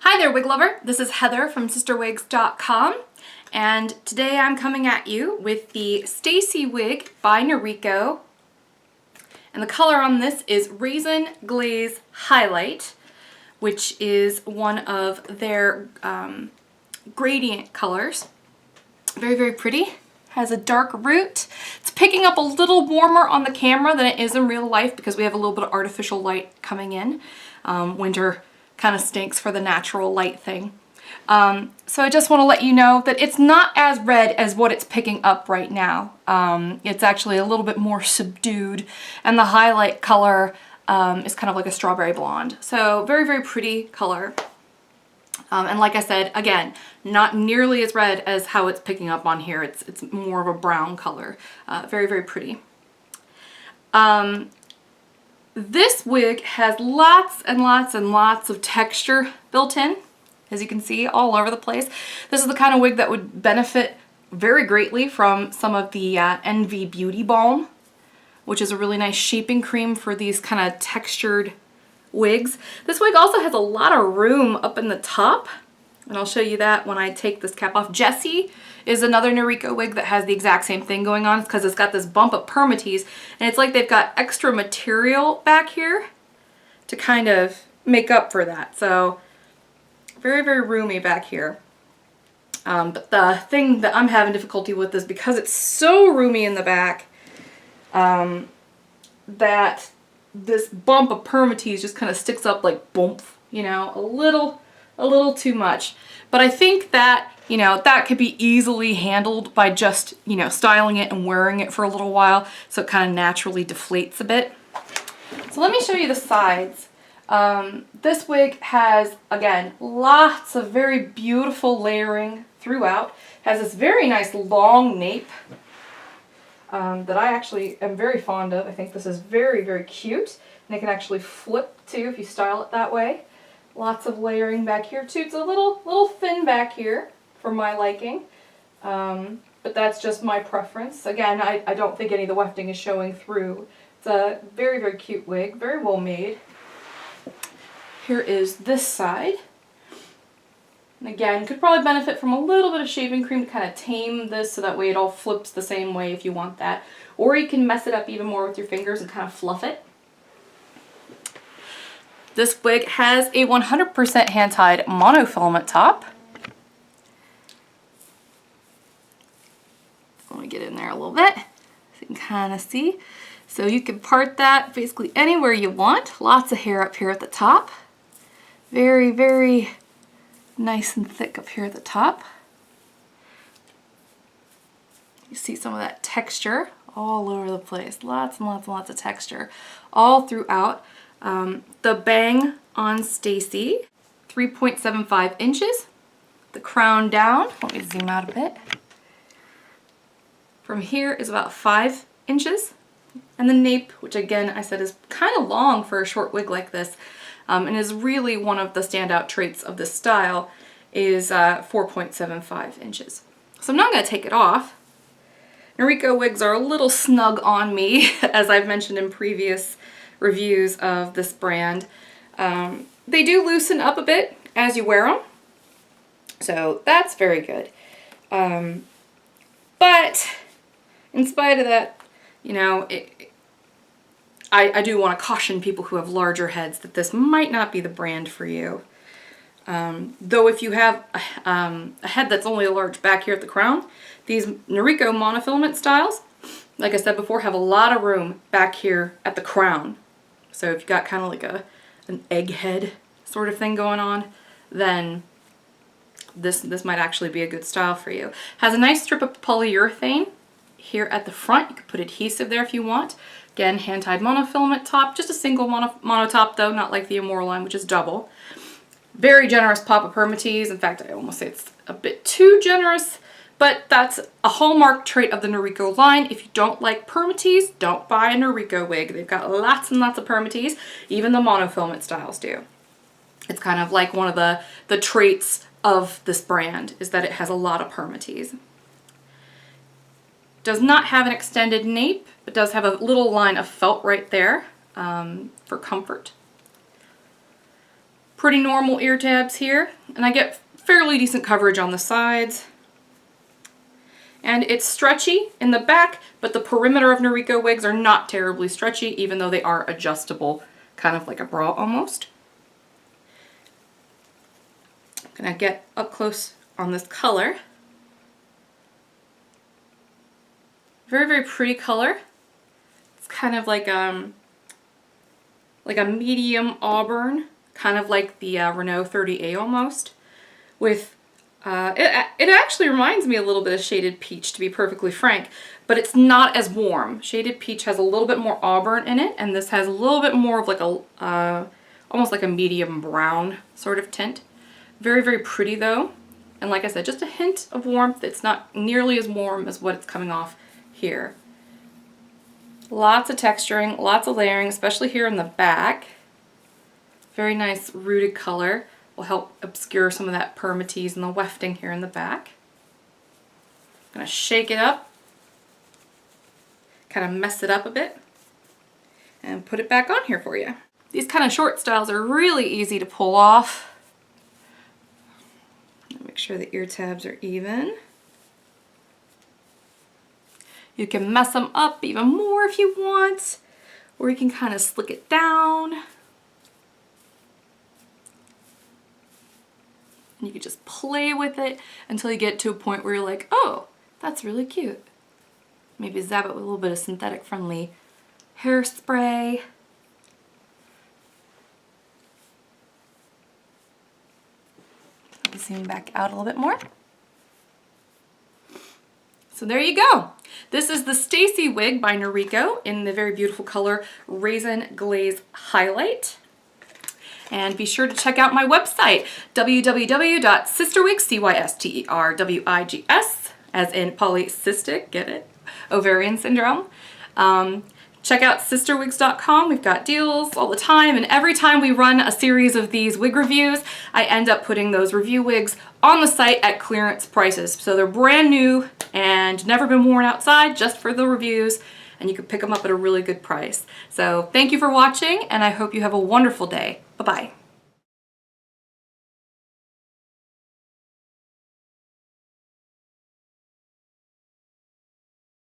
Hi there, wig lover. This is Heather from CysterWigs.com, and today I'm coming at you with the Stacie wig by Noriko, and the color on this is Raisin Glaze Highlight, which is one of their gradient colors. Very, very pretty. Has a dark root. It's picking up a little warmer on the camera than it is in real life because we have a little bit of artificial light coming in. Winter kind of stinks for the natural light thing. So I just want to let you know that it's not as red as what it's picking up right now. It's actually a little bit more subdued, and the highlight color is kind of like a strawberry blonde. So very, very pretty color. And like I said, again, not nearly as red as how it's picking up on here. It's more of a brown color. Very, very pretty. This wig has lots and lots and lots of texture built in, as you can see, all over the place. This is the kind of wig that would benefit very greatly from some of the NV Beauty Balm, which is a really nice shaping cream for these kind of textured wigs. This wig also has a lot of room up in the top, and I'll show you that when I take this cap off. Jessie is another Noriko wig that has the exact same thing going on because it's got this bump of permatease, and it's like they've got extra material back here to kind of make up for that. So very, very roomy back here. But the thing that I'm having difficulty with is because it's so roomy in the back that this bump of permatease just kind of sticks up like boom, you know, a little too much. But I think that, you know, that could be easily handled by just, you know, styling it and wearing it for a little while so it kind of naturally deflates a bit. So let me show you the sides. This wig has, again, lots of very beautiful layering throughout. Has this very nice long nape that I actually am very fond of. I think this is very, very cute. And it can actually flip too if you style it that way. Lots of layering back here too. It's a little thin back here for my liking. But that's just my preference. Again, I don't think any of the wefting is showing through. It's a very, very cute wig. Very well made. Here is this side. And again, could probably benefit from a little bit of shaving cream to kind of tame this so that way it all flips the same way if you want that. Or you can mess it up even more with your fingers and kind of fluff it. This wig has a 100% hand-tied monofilament top. Let me get in there a little bit so you can kind of see. So you can part that basically anywhere you want. Lots of hair up here at the top. Very, very nice and thick up here at the top. You see some of that texture all over the place. Lots and lots and lots of texture all throughout. The bang on Stacie, 3.75 inches. The crown down, let me zoom out a bit. From here is about 5 inches. And the nape, which again I said is kind of long for a short wig like this, and is really one of the standout traits of this style, is 4.75 inches. So I'm not going to take it off. Noriko wigs are a little snug on me, as I've mentioned in previous reviews of this brand. They do loosen up a bit as you wear them, so that's very good. But in spite of that, you know, I do want to caution people who have larger heads that this might not be the brand for you. Though if you have a head that's only a large back here at the crown, these Noriko monofilament styles, like I said before, have a lot of room back here at the crown. So if you've got kind of like an egg head sort of thing going on, then this might actually be a good style for you. Has a nice strip of polyurethane here at the front. You can put adhesive there if you want. Again, hand-tied monofilament top, just a single mono top though, not like the Amore line, which is double. Very generous pop of permatease. In fact, I almost say it's a bit too generous, but that's a hallmark trait of the Noriko line. If you don't like permatease, don't buy a Noriko wig. They've got lots and lots of permatease. Even the monofilament styles do. It's kind of like one of the traits of this brand is that it has a lot of permatease. Does not have an extended nape, but does have a little line of felt right there for comfort. pretty normal ear tabs here, and I get fairly decent coverage on the sides. And it's stretchy in the back, but the perimeter of Noriko wigs are not terribly stretchy, even though they are adjustable, kind of like a bra almost. I'm gonna get up close on this color. Very, very pretty color. It's kind of like a medium auburn, kind of like the Renault 30A almost, with it actually reminds me a little bit of Shaded Peach, to be perfectly frank, but it's not as warm. Shaded Peach has a little bit more auburn in it, and this has a little bit more of like a, almost like a medium brown sort of tint. Very, very pretty though. And like I said, just a hint of warmth. It's not nearly as warm as what it's coming off here. Lots of texturing, lots of layering, especially here in the back. Very nice rooted color. Will help obscure some of that permatease and the wefting here in the back. I'm gonna shake it up, kind of mess it up a bit, and put it back on here for you. These kind of short styles are really easy to pull off. Make sure the ear tabs are even. You can mess them up even more if you want, or you can kind of slick it down. You can just play with it until you get to a point where you're like, oh, that's really cute. Maybe zap it with a little bit of synthetic friendly hairspray. Zoom back out a little bit more. So there you go. This is the Stacie wig by Noriko in the very beautiful color Raisin Glaze Highlight. And be sure to check out my website, www.CysterWigs, CysterWigs, as in polycystic, get it? Ovarian syndrome. Check out CysterWigs.com. We've got deals all the time, and every time we run a series of these wig reviews, I end up putting those review wigs on the site at clearance prices. So they're brand new and never been worn outside, just for the reviews, and you can pick them up at a really good price. So thank you for watching, and I hope you have a wonderful day. Bye-bye.